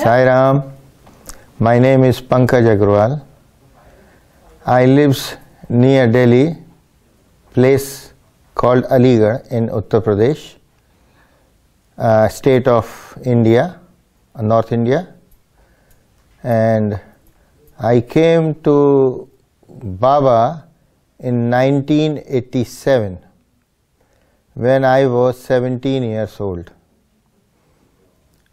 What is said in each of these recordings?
Sai Ram. My name is Pankaj Agarwal. I live near Delhi, place called Aligarh in Uttar Pradesh, state of India, North India. And I came to Baba in 1987 when I was 17 years old.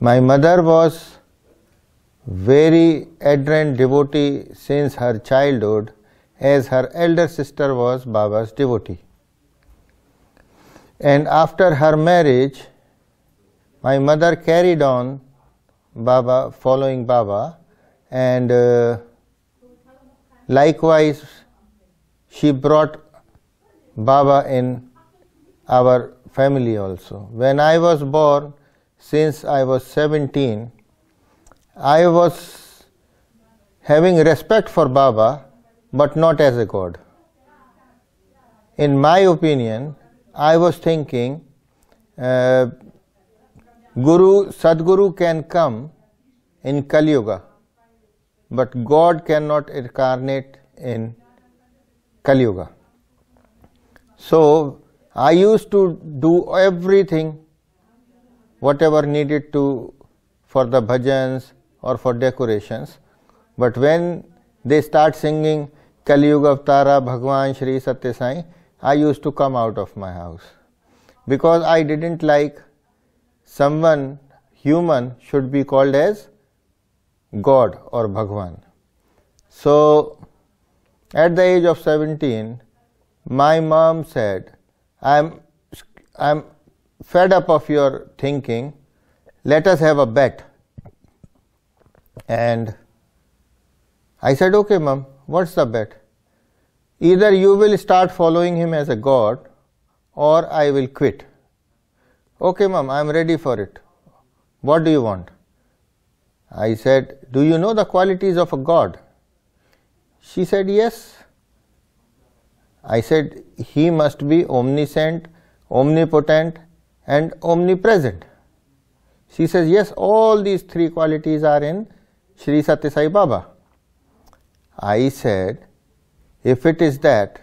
My mother was very ardent devotee since her childhood, as her elder sister was Baba's devotee. And after her marriage, my mother carried on Baba, following Baba, and likewise she brought Baba in our family also. When I was born, since I was 17, I was having respect for Baba, but not as a God. In my opinion, I was thinking, Sadguru can come in Kali Yuga, but God cannot incarnate in Kali Yuga. So I used to do everything, whatever needed to for the bhajans or for decorations, but when they start singing Kali Yuga Avtara Bhagwan Shri Satya Sai, I used to come out of my house, because I didn't like someone human should be called as God or Bhagwan. So at the age of 17, my mom said, I'm fed up of your thinking, let us have a bet. And I said, okay mom, what's the bet? Either you will start following him as a god, or I will quit. Okay mom, I am ready for it. What do you want? I said, do you know the qualities of a god? She said, yes. I said, he must be omniscient, omnipotent and omnipresent. She says, yes, all these three qualities are in Shri Satya Sai Baba. I said, if it is that,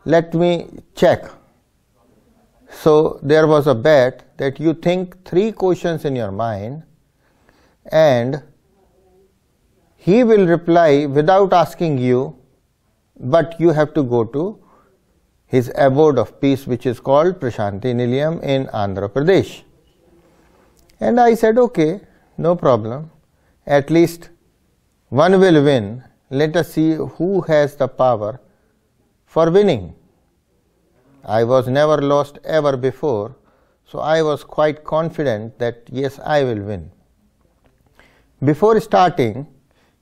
let me check. So there was a bet that you think three questions in your mind and he will reply without asking you, but you have to go to his abode of peace, which is called Prashanti Nilayam in Andhra Pradesh. And I said, okay, no problem. At least one will win. Let us see who has the power for winning. I was never lost ever before, so I was quite confident that yes, I will win. Before starting,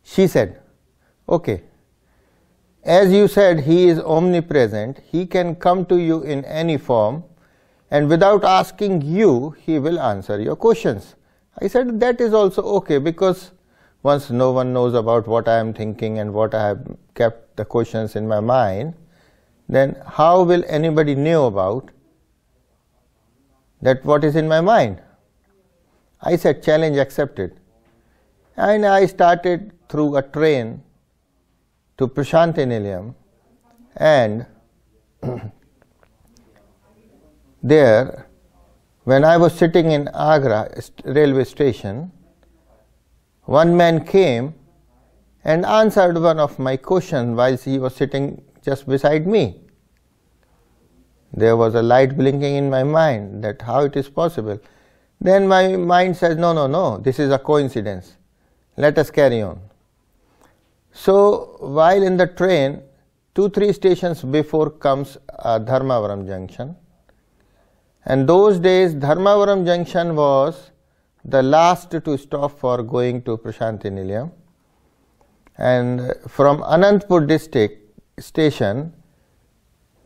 she said, okay, as you said, he is omnipresent, he can come to you in any form, and without asking you, he will answer your questions. I said, that is also okay, because once no one knows about what I am thinking and what I have kept the questions in my mind, then how will anybody know about that what is in my mind? I said, challenge accepted. And I started through a train to Prashanti Nilayam, and there, when I was sitting in Agra railway station, one man came and answered one of my questions while he was sitting just beside me. There was a light blinking in my mind that how it is possible. Then my mind says, no, this is a coincidence. Let us carry on. So while in the train, 2-3 stations before comes Dharmavaram Junction. And those days Dharmavaram Junction was the last to stop for going to Prashanti Nilayam. And from Anantapur district station,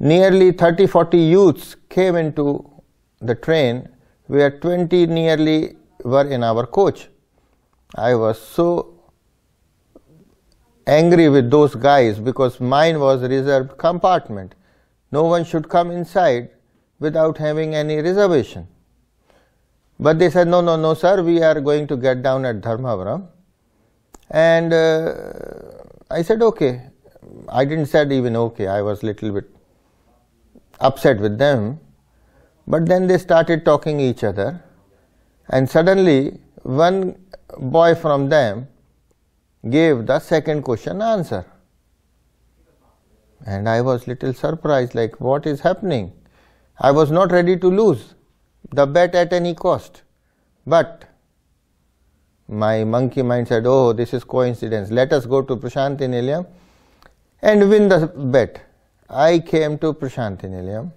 nearly 30-40 youths came into the train, where 20 nearly were in our coach. I was so angry with those guys because mine was a reserved compartment. No one should come inside without having any reservation. But they said, no, no, no, sir, we are going to get down at Dharmavaram. And I said, okay. I didn't say even okay. I was a little bit upset with them. But then they started talking each other. And suddenly, one boy from them gave the second question answer. And I was little surprised, like, what is happening? I was not ready to lose the bet at any cost. But my monkey mind said, oh, this is coincidence. Let us go to Prashanti Nilayam and win the bet. I came to Prashanti Nilayam,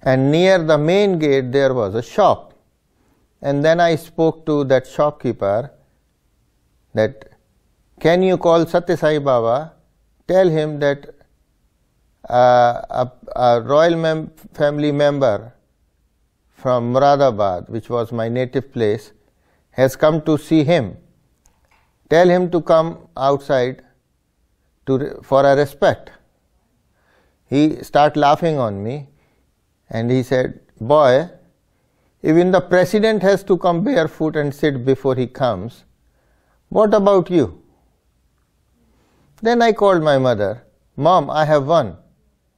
and near the main gate there was a shop. And then I spoke to that shopkeeper that, can you call Satya Sai Baba, tell him that a royal family member from Muradabad, which was my native place, has come to see him. Tell him to come outside for a respect. He started laughing on me and he said, boy, even the president has to come barefoot and sit before he comes. What about you? Then I called my mother. Mom, I have won.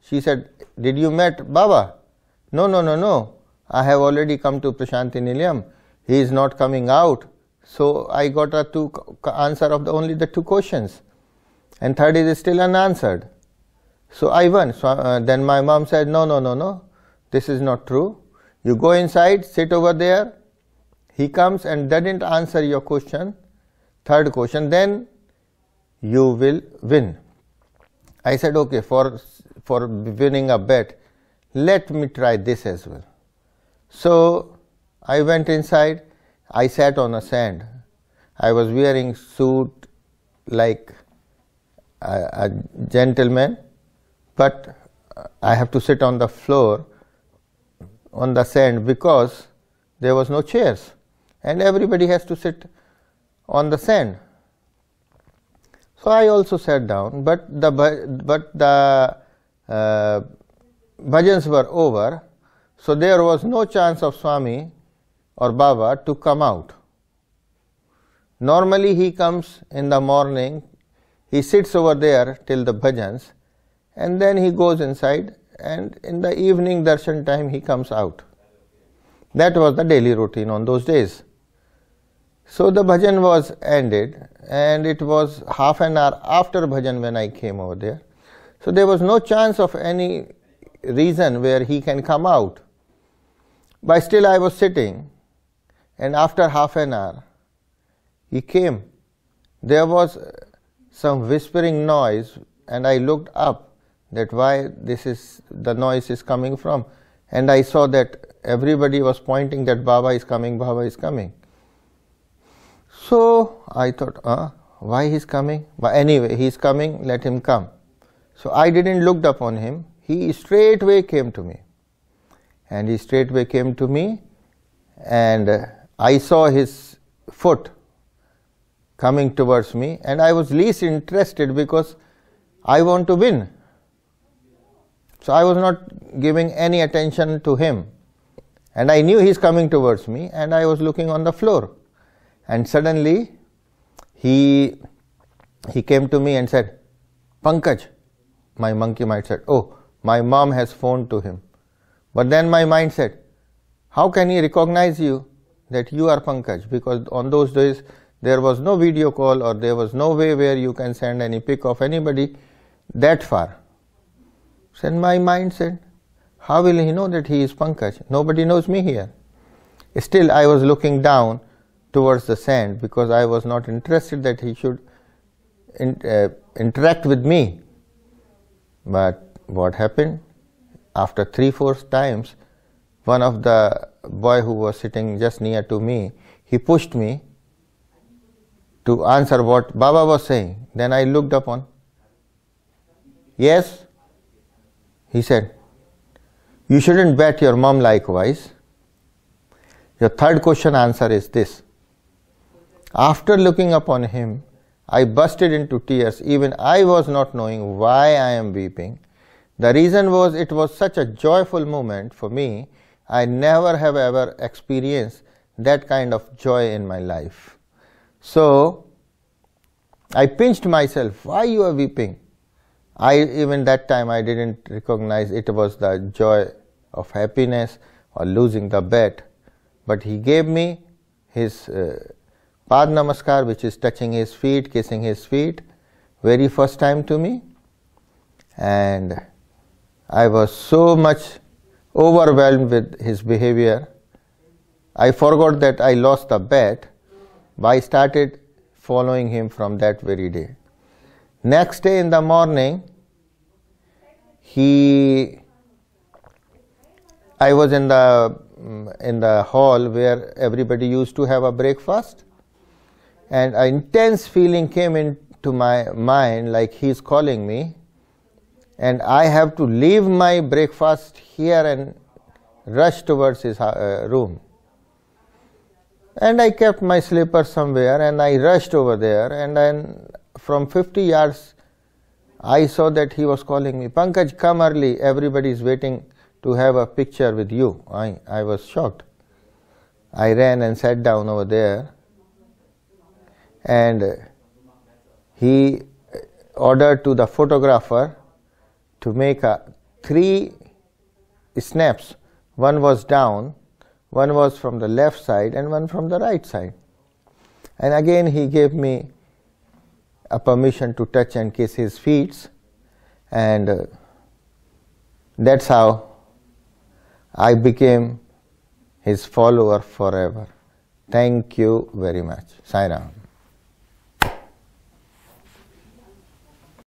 She said, did you met Baba? No, no, no, no. I have already come to Prashanti Nilayam. He is not coming out. So I got a answer of only the two questions. And third is still unanswered. So I won. So then my mom said, no, no, no, no. This is not true. You go inside, sit over there. He comes and doesn't answer your question, third question, then you will win. I said, okay, for winning a bet, let me try this as well. So I went inside. I sat on a sand. I was wearing suit like a gentleman, but I have to sit on the floor on the sand because there was no chairs and everybody has to sit on the sand. So I also sat down, but the bhajans were over, so there was no chance of Swami or Baba to come out. Normally he comes in the morning, he sits over there till the bhajans, and then he goes inside, and in the evening darshan time he comes out. That was the daily routine on those days. So the bhajan was ended, and it was half an hour after bhajan when I came over there. So there was no chance of any reason where he can come out. But still I was sitting, and after half an hour he came. There was some whispering noise, and I looked up that why the noise is coming from, and I saw that everybody was pointing that Baba is coming, Baba is coming. So I thought, why he's coming? But anyway, he's coming, let him come. So I didn't look upon him. He straightway came to me. And he straightway came to me, and I saw his foot coming towards me, and I was least interested because I want to win. So I was not giving any attention to him. And I knew he's coming towards me, and I was looking on the floor. And suddenly he came to me and said, Pankaj. My monkey mind said, oh, my mom has phoned to him. But then my mind said, how can he recognize you that you are Pankaj? Because on those days there was no video call, or there was no way where you can send any pic of anybody that far. So my mind said, how will he know that he is Pankaj? Nobody knows me here. Still I was looking down towards the sand because I was not interested that he should interact with me. But what happened? After 3-4 times, one of the boy who was sitting just near to me, he pushed me to answer what Baba was saying. Then I looked upon. Yes? He said, you shouldn't bet your mom likewise. Your third question answer is this. After looking upon him, I busted into tears. Even I was not knowing why I am weeping. The reason was, it was such a joyful moment for me. I never have ever experienced that kind of joy in my life. So I pinched myself, why you are weeping? Even that time I didn't recognize it was the joy of happiness or losing the bet. But he gave me his Pad Namaskar, which is touching his feet, kissing his feet, very first time to me. And I was so much overwhelmed with his behavior. I forgot that I lost the bet, but I started following him from that very day. Next day in the morning, I was in the hall where everybody used to have a breakfast, and an intense feeling came into my mind like he's calling me, and I have to leave my breakfast here and rush towards his room. And I kept my slippers somewhere and I rushed over there, and then from 50 yards I saw that he was calling me, Pankaj, come early, everybody is waiting to have a picture with you. I was shocked. I ran and sat down over there, and he ordered to the photographer to make 3 snaps. One was down, one was from the left side, and one from the right side. And again he gave me a permission to touch and kiss his feet, and that's how I became his follower forever. Thank you very much. Sai Ram.